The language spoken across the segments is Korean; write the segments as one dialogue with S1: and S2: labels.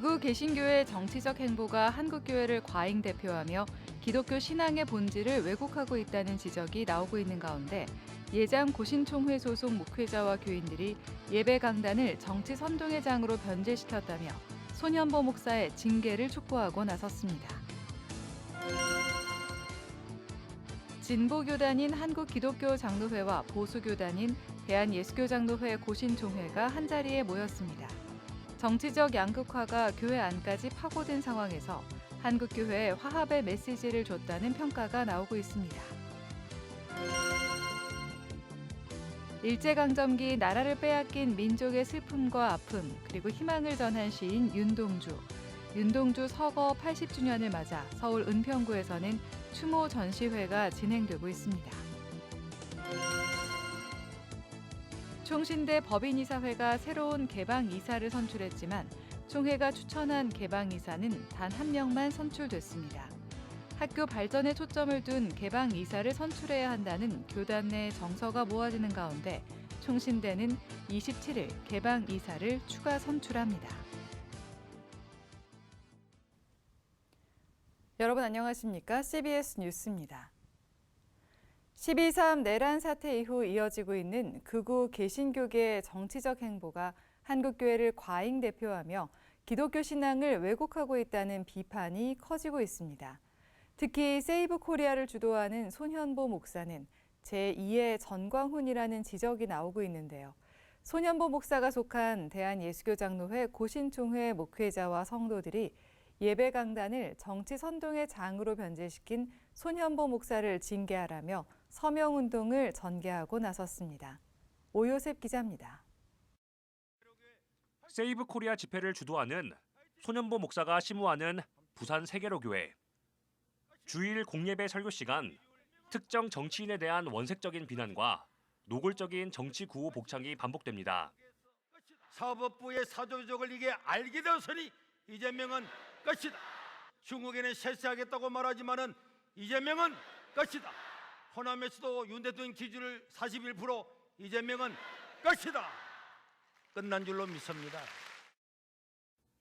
S1: 극우 개신교의 정치적 행보가 한국교회를 과잉 대표하며 기독교 신앙의 본질을 왜곡하고 있다는 지적이 나오고 있는 가운데 예장 고신총회 소속 목회자와 교인들이 예배 강단을 정치 선동의 장으로 변질시켰다며 손현보 목사의 징계를 촉구하고 나섰습니다. 진보교단인 한국기독교장로회와 보수교단인 대한예수교장로회 고신총회가 한자리에 모였습니다. 정치적 양극화가 교회 안까지 파고든 상황에서 한국교회에 화합의 메시지를 줬다는 평가가 나오고 있습니다. 일제강점기 나라를 빼앗긴 민족의 슬픔과 아픔 그리고 희망을 전한 시인 윤동주. 윤동주 서거 80주년을 맞아 서울 은평구에서는 추모 전시회가 진행되고 있습니다. 총신대 법인이사회가 새로운 개방이사를 선출했지만 총회가 추천한 개방이사는 단 한 명만 선출됐습니다. 학교 발전에 초점을 둔 개방이사를 선출해야 한다는 교단 내 정서가 모아지는 가운데 총신대는 27일 개방이사를 추가 선출합니다. 여러분 안녕하십니까? CBS 뉴스입니다. 12.3 내란 사태 이후 이어지고 있는 극우 개신교계의 정치적 행보가 한국교회를 과잉 대표하며 기독교 신앙을 왜곡하고 있다는 비판이 커지고 있습니다. 특히 세이브 코리아를 주도하는 손현보 목사는 제2의 전광훈이라는 지적이 나오고 있는데요. 손현보 목사가 속한 대한예수교장로회 고신총회 목회자와 성도들이 예배 강단을 정치 선동의 장으로 변질시킨 손현보 목사를 징계하라며 서명운동을 전개하고 나섰습니다. 오요셉 기자입니다.
S2: 세이브 코리아 집회를 주도하는 손현보 목사가 심우하는 부산 세계로교회. 주일 공예배 설교 시간 특정 정치인에 대한 원색적인 비난과 노골적인 정치 구호 복창이 반복됩니다.
S3: 사법부의 사조적을 이게 알게 되었으니 이재명은 끝이다. 중국에는 쇄세하겠다고 말하지만은 이재명은 끝이다. 호남에서도 윤 대통령 지지율 41%, 이재명은 끝이다. 끝난 줄로 믿습니다.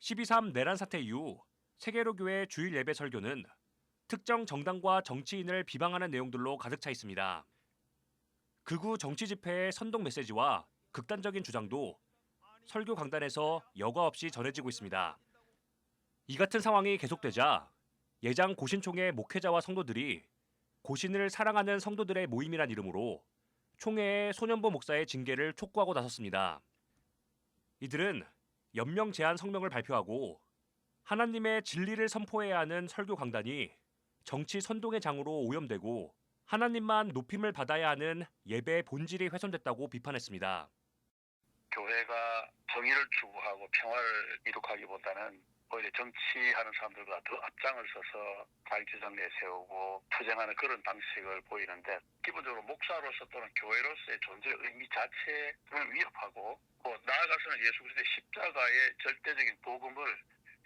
S2: 12.3 내란 사태 이후 세계로교회 주일 예배 설교는 특정 정당과 정치인을 비방하는 내용들로 가득 차 있습니다. 극우 정치 집회의 선동 메시지와 극단적인 주장도 설교 강단에서 여과 없이 전해지고 있습니다. 이 같은 상황이 계속되자 예장 고신총회 목회자와 성도들이 고신을 사랑하는 성도들의 모임이란 이름으로 총회에 손현보 목사의 징계를 촉구하고 나섰습니다. 이들은 연명 제한 성명을 발표하고 하나님의 진리를 선포해야 하는 설교 강단이 정치 선동의 장으로 오염되고 하나님만 높임을 받아야 하는 예배의 본질이 훼손됐다고 비판했습니다.
S4: 교회가 정의를 추구하고 평화를 이룩하기보다는 오히려 정치하는 사람들과 더 앞장을 서서 자기 주장 내세우고 투쟁하는 그런 방식을 보이는데 기본적으로 목사로서 또는 교회로서의 존재 의미 자체를 위협하고 나아가서는 예수 그리스도의 십자가의 절대적인 복음을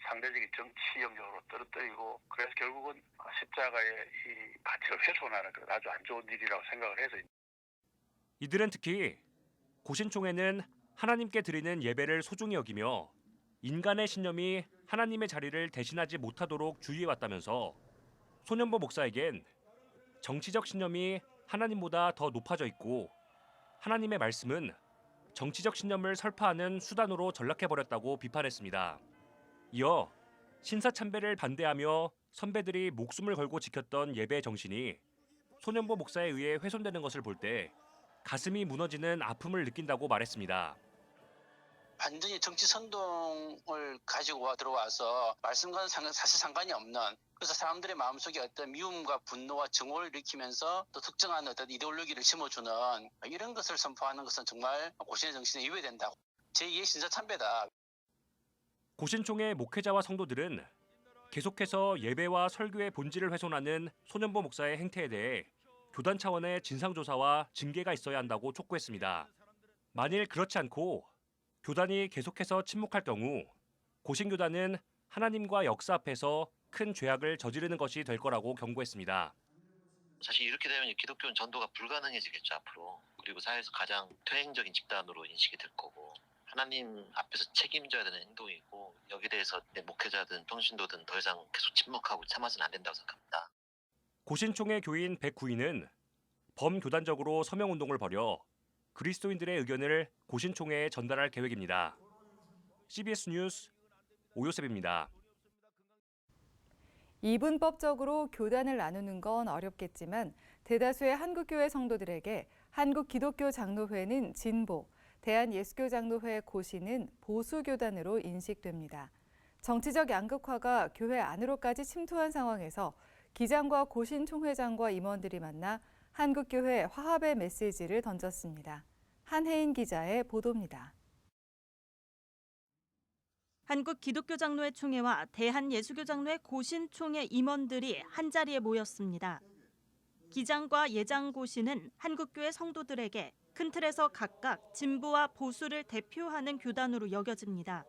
S4: 상대적인 정치 영역으로 떨어뜨리고 그래서 결국은 십자가의 이 가치를 훼손하는 그런 아주 안 좋은 일이라고 생각을 해서
S2: 이들은 특히 고신총회는 하나님께 드리는 예배를 소중히 여기며 인간의 신념이 하나님의 자리를 대신하지 못하도록 주의해왔다면서 손현보 목사에겐 정치적 신념이 하나님보다 더 높아져 있고 하나님의 말씀은 정치적 신념을 설파하는 수단으로 전락해버렸다고 비판했습니다. 이어 신사참배를 반대하며 선배들이 목숨을 걸고 지켰던 예배 정신이 손현보 목사에 의해 훼손되는 것을 볼 때 가슴이 무너지는 아픔을 느낀다고 말했습니다.
S5: 완전히 정치 선동을 가지고 들어와서 말씀과는 사실 상관이 없는 그래서 사람들의 마음속에 어떤 미움과 분노와 증오를 일으키면서 또 특정한 어떤 이데올로기를 심어주는 이런 것을 선포하는 것은 정말 고신의 정신에 위배된다. 제2의 신사참배다.
S2: 고신총회 목회자와 성도들은 계속해서 예배와 설교의 본질을 훼손하는 손현보 목사의 행태에 대해 교단 차원의 진상조사와 징계가 있어야 한다고 촉구했습니다. 만일 그렇지 않고 교단이 계속해서 침묵할 경우 고신교단은 하나님과 역사 앞에서 큰 죄악을 저지르는 것이 될 거라고 경고했습니다.
S6: 사실 이렇게 되면 기독교는 전도가 불가능해지겠죠 앞으로. 그리고 사회에서 가장 퇴행적인 집단으로 인식이 될 거고 하나님 앞에서 책임져야 되는 행동이고 여기에 대해서 내 목회자든 평신도든 더 이상 계속 침묵하고 참아서는 안 된다고 생각합니다.
S2: 고신총회 교인 109인은 범교단적으로 서명운동을 벌여 그리스도인들의 의견을 고신총회에 전달할 계획입니다. CBS 뉴스 오요셉입니다.
S1: 이분법적으로 교단을 나누는 건 어렵겠지만 대다수의 한국교회 성도들에게 한국기독교장로회는 진보, 대한예수교장로회 고신은 보수교단으로 인식됩니다. 정치적 양극화가 교회 안으로까지 침투한 상황에서 기장과 고신 총회장과 임원들이 만나 한국교회 화합의 메시지를 던졌습니다. 한혜인 기자의 보도입니다.
S7: 한국기독교장로회 총회와 대한예수교장로회 고신총회 임원들이 한자리에 모였습니다. 기장과 예장 고신은 한국교회 성도들에게 큰 틀에서 각각 진보와 보수를 대표하는 교단으로 여겨집니다.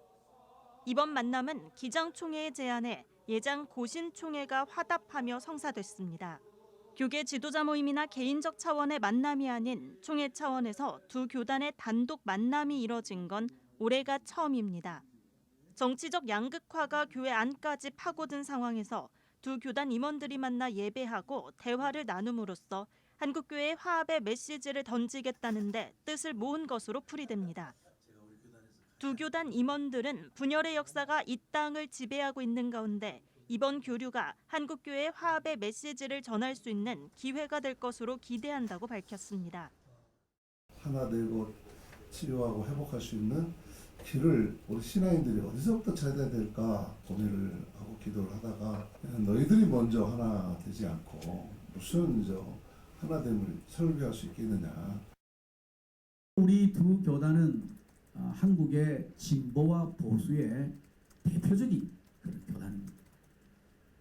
S7: 이번 만남은 기장 총회의 제안에 예장 고신 총회가 화답하며 성사됐습니다. 교계 지도자 모임이나 개인적 차원의 만남이 아닌 총회 차원에서 두 교단의 단독 만남이 이뤄진 건 올해가 처음입니다. 정치적 양극화가 교회 안까지 파고든 상황에서 두 교단 임원들이 만나 예배하고 대화를 나눔으로써 한국교회의 화합의 메시지를 던지겠다는데 뜻을 모은 것으로 풀이됩니다. 두 교단 임원들은 분열의 역사가 이 땅을 지배하고 있는 가운데 이번 교류가 한국교회의 화합의 메시지를 전할 수 있는 기회가 될 것으로 기대한다고 밝혔습니다.
S8: 하나 되고 치유하고 회복할 수 있는 길을 우리 신앙인들이 어디서부터 찾아야 될까 고민을 하고 기도를 하다가 너희들이 먼저 하나 되지 않고 무슨 하나됨을 설교할 수 있겠느냐.
S9: 우리 두 교단은 한국의 진보와 보수의 대표적인 그런 교단입니다.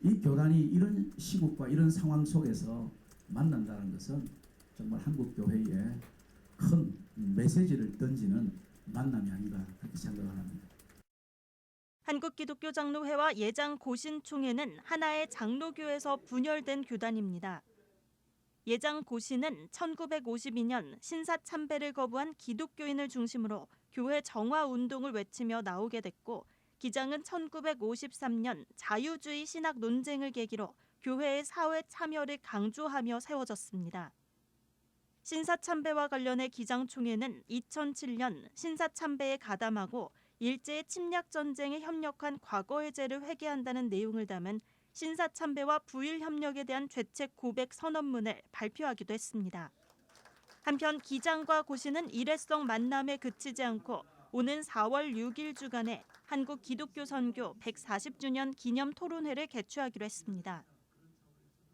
S9: 이 교단이 이런 시국과 이런 상황 속에서 만난다는 것은 정말 한국교회에 큰 메시지를 던지는 만남이 아닌가 그렇게 생각을 합니다.
S7: 한국기독교장로회와 예장 고신총회는 하나의 장로교에서 분열된 교단입니다. 예장 고신은 1952년 신사참배를 거부한 기독교인을 중심으로 교회 정화 운동을 외치며 나오게 됐고 기장은 1953년 자유주의 신학 논쟁을 계기로 교회의 사회 참여를 강조하며 세워졌습니다. 신사참배와 관련해 기장총회는 2007년 신사참배에 가담하고 일제의 침략전쟁에 협력한 과거의 죄를 회개한다는 내용을 담은 신사참배와 부일협력에 대한 죄책 고백 선언문을 발표하기도 했습니다. 한편 기장과 고신은 일회성 만남에 그치지 않고 오는 4월 6일 주간에 한국 기독교 선교 140주년 기념 토론회를 개최하기로 했습니다.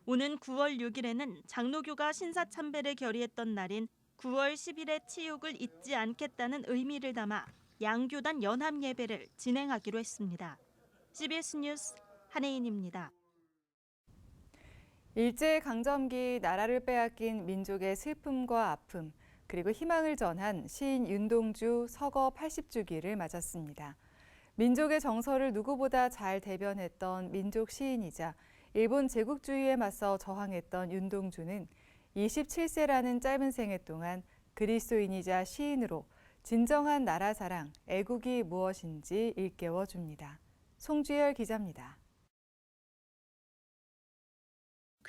S7: 오는 9월 6일에는 장로교가 신사참배를 결의했던 날인 9월 10일의 치욕을 잊지 않겠다는 의미를 담아 양교단 연합 예배를 진행하기로 했습니다. CBS 뉴스 한혜인입니다.
S1: 일제강점기 나라를 빼앗긴 민족의 슬픔과 아픔, 그리고 희망을 전한 시인 윤동주 서거 80주기를 맞았습니다. 민족의 정서를 누구보다 잘 대변했던 민족 시인이자 일본 제국주의에 맞서 저항했던 윤동주는 27세라는 짧은 생애 동안 그리스도인이자 시인으로 진정한 나라 사랑, 애국이 무엇인지 일깨워 줍니다. 송주열 기자입니다.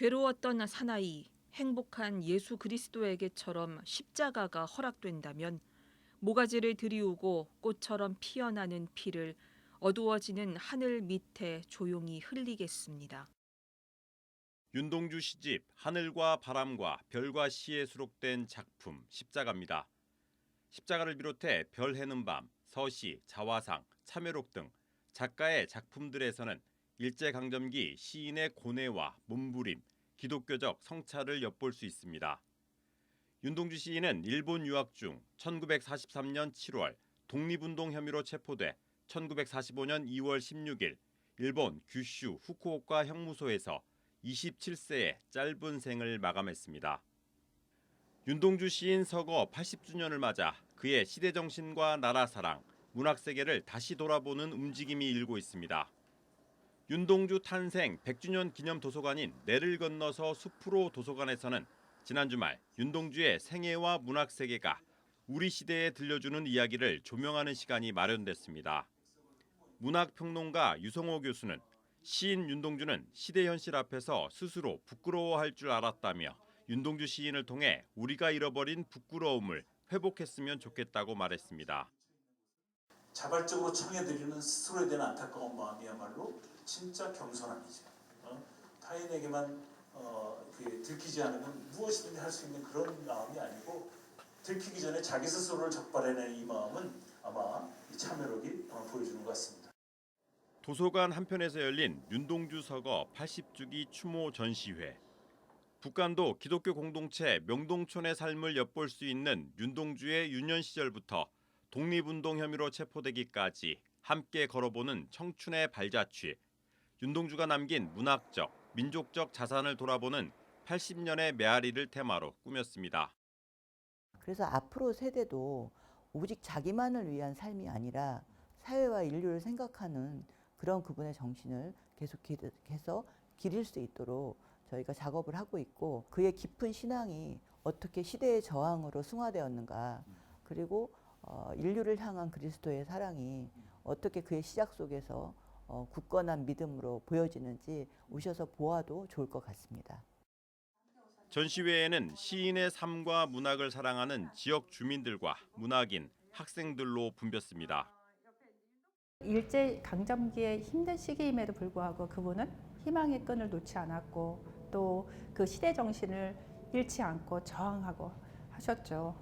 S10: 괴로웠던 사나이, 행복한 예수 그리스도에게처럼 십자가가 허락된다면 모가지를 들이우고 꽃처럼 피어나는 피를 어두워지는 하늘 밑에 조용히 흘리겠습니다.
S11: 윤동주 시집 하늘과 바람과 별과 시에 수록된 작품 십자가입니다. 십자가를 비롯해 별 해는 밤, 서시, 자화상, 참회록 등 작가의 작품들에서는 일제강점기 시인의 고뇌와 몸부림, 기독교적 성찰을 엿볼 수 있습니다. 윤동주 시인은 일본 유학 중 1943년 7월 독립운동 혐의로 체포돼 1945년 2월 16일 일본 규슈 후쿠오카 형무소에서 27세의 짧은 생을 마감했습니다. 윤동주 시인 서거 80주년을 맞아 그의 시대정신과 나라사랑, 문학세계를 다시 돌아보는 움직임이 일고 있습니다. 윤동주 탄생 100주년 기념 도서관인 내를 건너서 숲으로 도서관에서는 지난 주말 윤동주의 생애와 문학세계가 우리 시대에 들려주는 이야기를 조명하는 시간이 마련됐습니다. 문학평론가 유성호 교수는 시인 윤동주는 시대 현실 앞에서 스스로 부끄러워할 줄 알았다며 윤동주 시인을 통해 우리가 잃어버린 부끄러움을 회복했으면 좋겠다고 말했습니다.
S12: 자발적으로 청해드리는 스스로에 대한 안타까운 마음이야말로 진짜 겸손함이죠. 타인에게만 들키지 않으면 무엇이든지 할 수 있는 그런 마음이 아니고 들키기 전에 자기 스스로를 적발해내는 이 마음은 아마 이 참여력이 보여주는 것 같습니다.
S11: 도서관 한편에서 열린 윤동주 서거 80주기 추모 전시회. 북한도 기독교 공동체 명동촌의 삶을 엿볼 수 있는 윤동주의 유년 시절부터 독립운동 혐의로 체포되기까지 함께 걸어보는 청춘의 발자취. 윤동주가 남긴 문학적, 민족적 자산을 돌아보는 80년의 메아리를 테마로 꾸몄습니다.
S13: 그래서 앞으로 세대도 오직 자기만을 위한 삶이 아니라 사회와 인류를 생각하는 그런 그분의 정신을 계속해서 기릴 수 있도록 저희가 작업을 하고 있고, 그의 깊은 신앙이 어떻게 시대의 저항으로 승화되었는가, 그리고 인류를 향한 그리스도의 사랑이 어떻게 그의 시작 속에서 굳건한 믿음으로 보여지는지 오셔서 보아도 좋을 것 같습니다.
S11: 전시회에는 시인의 삶과 문학을 사랑하는 지역 주민들과 문학인, 학생들로 붐볐습니다.
S14: 일제 강점기의 힘든 시기임에도 불구하고 그분은 희망의 끈을 놓지 않았고 또 그 시대 정신을 잃지 않고 저항하고 하셨죠.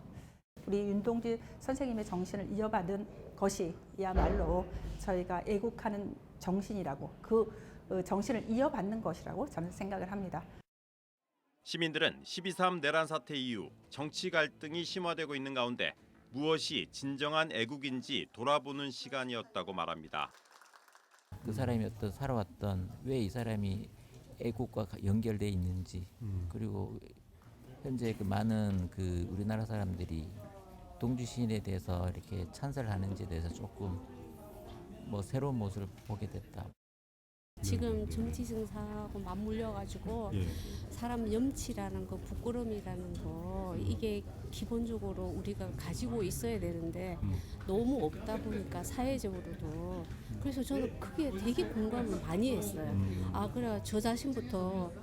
S14: 우리 윤동주 선생님의 정신을 이어받은 것이야말로 저희가 애국하는 정신이라고, 그 정신을 이어받는 것이라고 저는 생각을 합니다.
S11: 시민들은 12.3 내란 사태 이후 정치 갈등이 심화되고 있는 가운데 무엇이 진정한 애국인지 돌아보는 시간이었다고 말합니다.
S15: 그 사람이 어떤 살아왔던, 왜 이 사람이 애국과 연결돼 있는지, 그리고 현재 그 많은 그 우리나라 사람들이 동주 시인에 대해서 이렇게 찬사를 하는지에 대해서 조금 새로운 모습을 보게 됐다.
S16: 지금 정치 증사하고 맞물려가지고 사람 염치라는 거, 부끄러움이라는 거, 이게 기본적으로 우리가 가지고 있어야 되는데 너무 없다 보니까 사회적으로도. 그래서 저는 그게 되게 공감을 많이 했어요. 그래 저 자신부터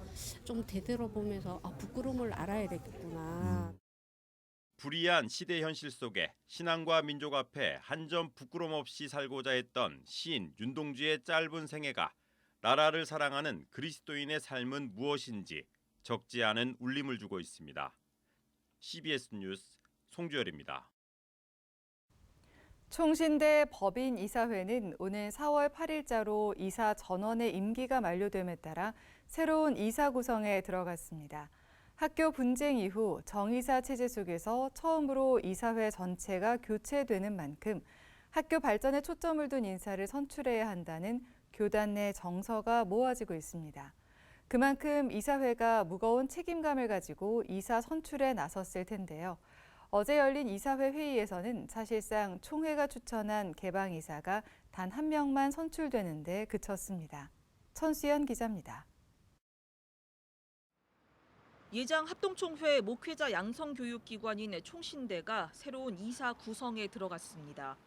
S16: 좀 되돌아보면서 부끄러움을 알아야 되겠구나.
S11: 불이한 시대 현실 속에 신앙과 민족 앞에 한 점 부끄럼 없이 살고자 했던 시인 윤동주의 짧은 생애가 나라를 사랑하는 그리스도인의 삶은 무엇인지 적지 않은 울림을 주고 있습니다. CBS 뉴스 송주열입니다.
S1: 총신대 법인이사회는 오늘 4월 8일자로 이사 전원의 임기가 만료됨에 따라 새로운 이사 구성에 들어갔습니다. 학교 분쟁 이후 정이사 체제 속에서 처음으로 이사회 전체가 교체되는 만큼 학교 발전에 초점을 둔 인사를 선출해야 한다는 교단 내 정서가 모아지고 있습니다. 그만큼 이사회가 무거운 책임감을 가지고 이사 선출에 나섰을 텐데요. 어제 열린 이사회 회의에서는 사실상 총회가 추천한 개방이사가 단 한 명만 선출되는 데 그쳤습니다. 천수연 기자입니다.
S10: 예장 합동총회 목회자 양성교육기관인 총신대가 새로운 이사 구성에 들어갔습니다.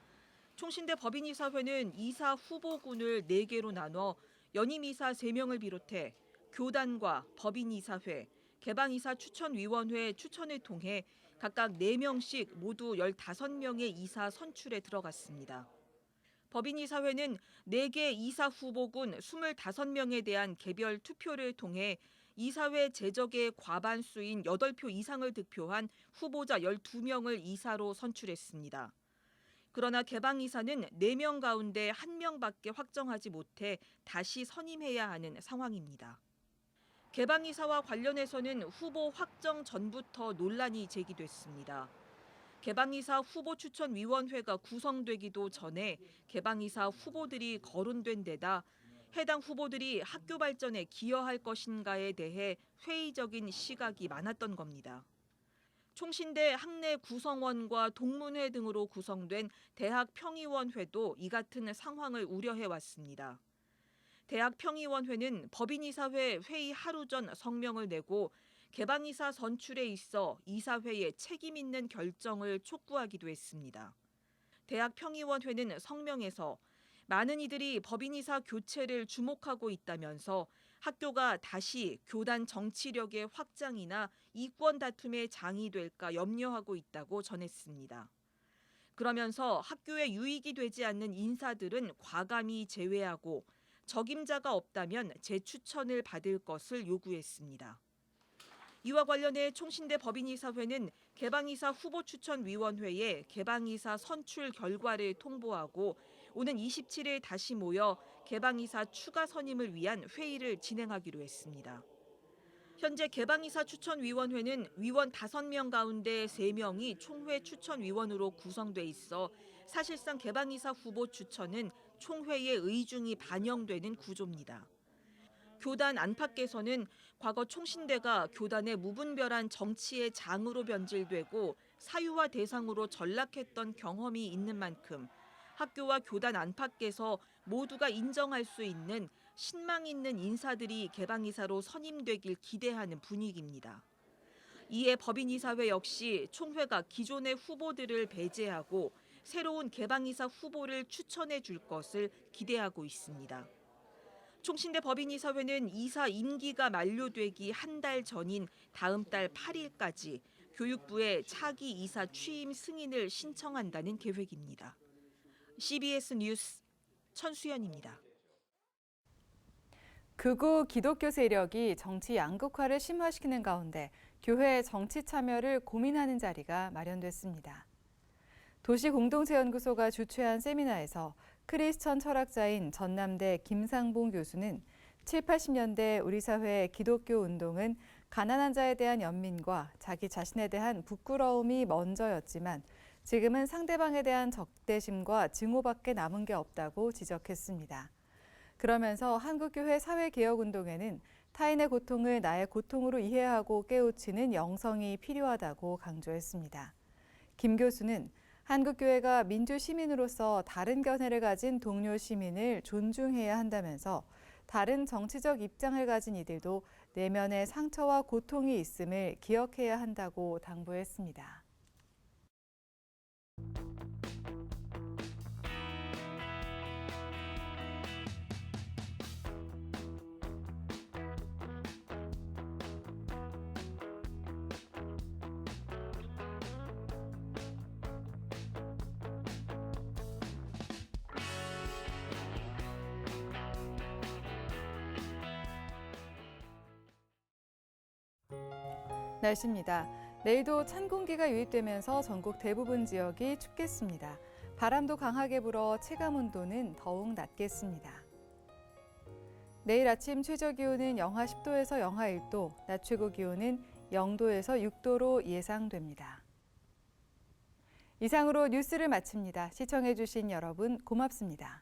S10: 총신대 법인이사회는 이사 후보군을 4개로 나눠 연임이사 3명을 비롯해 교단과 법인이사회, 개방이사 추천위원회 추천을 통해 각각 4명씩 모두 15명의 이사 선출에 들어갔습니다. 법인이사회는 4개 이사 후보군 25명에 대한 개별 투표를 통해 이사회 제적의 과반수인 8표 이상을 득표한 후보자 12명을 이사로 선출했습니다. 그러나 개방이사는 4명 가운데 1명밖에 확정하지 못해 다시 선임해야 하는 상황입니다. 개방이사와 관련해서는 후보 확정 전부터 논란이 제기됐습니다. 개방이사 후보추천위원회가 구성되기도 전에 개방이사 후보들이 거론된 데다 해당 후보들이 학교 발전에 기여할 것인가에 대해 회의적인 시각이 많았던 겁니다. 총신대 학내 구성원과 동문회 등으로 구성된 대학평의원회도 이 같은 상황을 우려해왔습니다. 대학평의원회는 법인이사회 회의 하루 전 성명을 내고 개방이사 선출에 있어 이사회의 책임 있는 결정을 촉구하기도 했습니다. 대학 평의원회는 성명에서 많은 이들이 법인이사 교체를 주목하고 있다면서 학교가 다시 교단 정치력의 확장이나 이권 다툼의 장이 될까 염려하고 있다고 전했습니다. 그러면서 학교에 유익이 되지 않는 인사들은 과감히 제외하고 적임자가 없다면 재추천을 받을 것을 요구했습니다. 이와 관련해 총신대 법인이사회는 개방이사 후보추천위원회에 개방이사 선출 결과를 통보하고 오는 27일 다시 모여 개방이사 추가 선임을 위한 회의를 진행하기로 했습니다. 현재 개방이사 추천위원회는 위원 5명 가운데 3명이 총회 추천위원으로 구성돼 있어 사실상 개방이사 후보 추천은 총회의 의중이 반영되는 구조입니다. 교단 안팎에서는 과거 총신대가 교단의 무분별한 정치의 장으로 변질되고 사유화 대상으로 전락했던 경험이 있는 만큼 학교와 교단 안팎에서 모두가 인정할 수 있는 신망 있는 인사들이 개방이사로 선임되길 기대하는 분위기입니다. 이에 법인이사회 역시 총회가 기존의 후보들을 배제하고 새로운 개방이사 후보를 추천해 줄 것을 기대하고 있습니다. 총신대 법인이사회는 이사 임기가 만료되기 한 달 전인 다음 달 8일까지 교육부에 차기 이사 취임 승인을 신청한다는 계획입니다. CBS 뉴스 천수연입니다.
S1: 극우 기독교 세력이 정치 양극화를 심화시키는 가운데 교회 정치 참여를 고민하는 자리가 마련됐습니다. 도시공동체연구소가 주최한 세미나에서 크리스천 철학자인 전남대 김상봉 교수는 7, 80년대 우리 사회의 기독교 운동은 가난한 자에 대한 연민과 자기 자신에 대한 부끄러움이 먼저였지만 지금은 상대방에 대한 적대심과 증오밖에 남은 게 없다고 지적했습니다. 그러면서 한국교회 사회개혁운동에는 타인의 고통을 나의 고통으로 이해하고 깨우치는 영성이 필요하다고 강조했습니다. 김 교수는 한국교회가 민주시민으로서 다른 견해를 가진 동료 시민을 존중해야 한다면서 다른 정치적 입장을 가진 이들도 내면의 상처와 고통이 있음을 기억해야 한다고 당부했습니다. 날씨입니다. 내일도 찬 공기가 유입되면서 전국 대부분 지역이 춥겠습니다. 바람도 강하게 불어 체감 온도는 더욱 낮겠습니다. 내일 아침 최저 기온은 영하 10도에서 영하 1도, 낮 최고 기온은 0도에서 6도로 예상됩니다. 이상으로 뉴스를 마칩니다. 시청해주신 여러분 고맙습니다.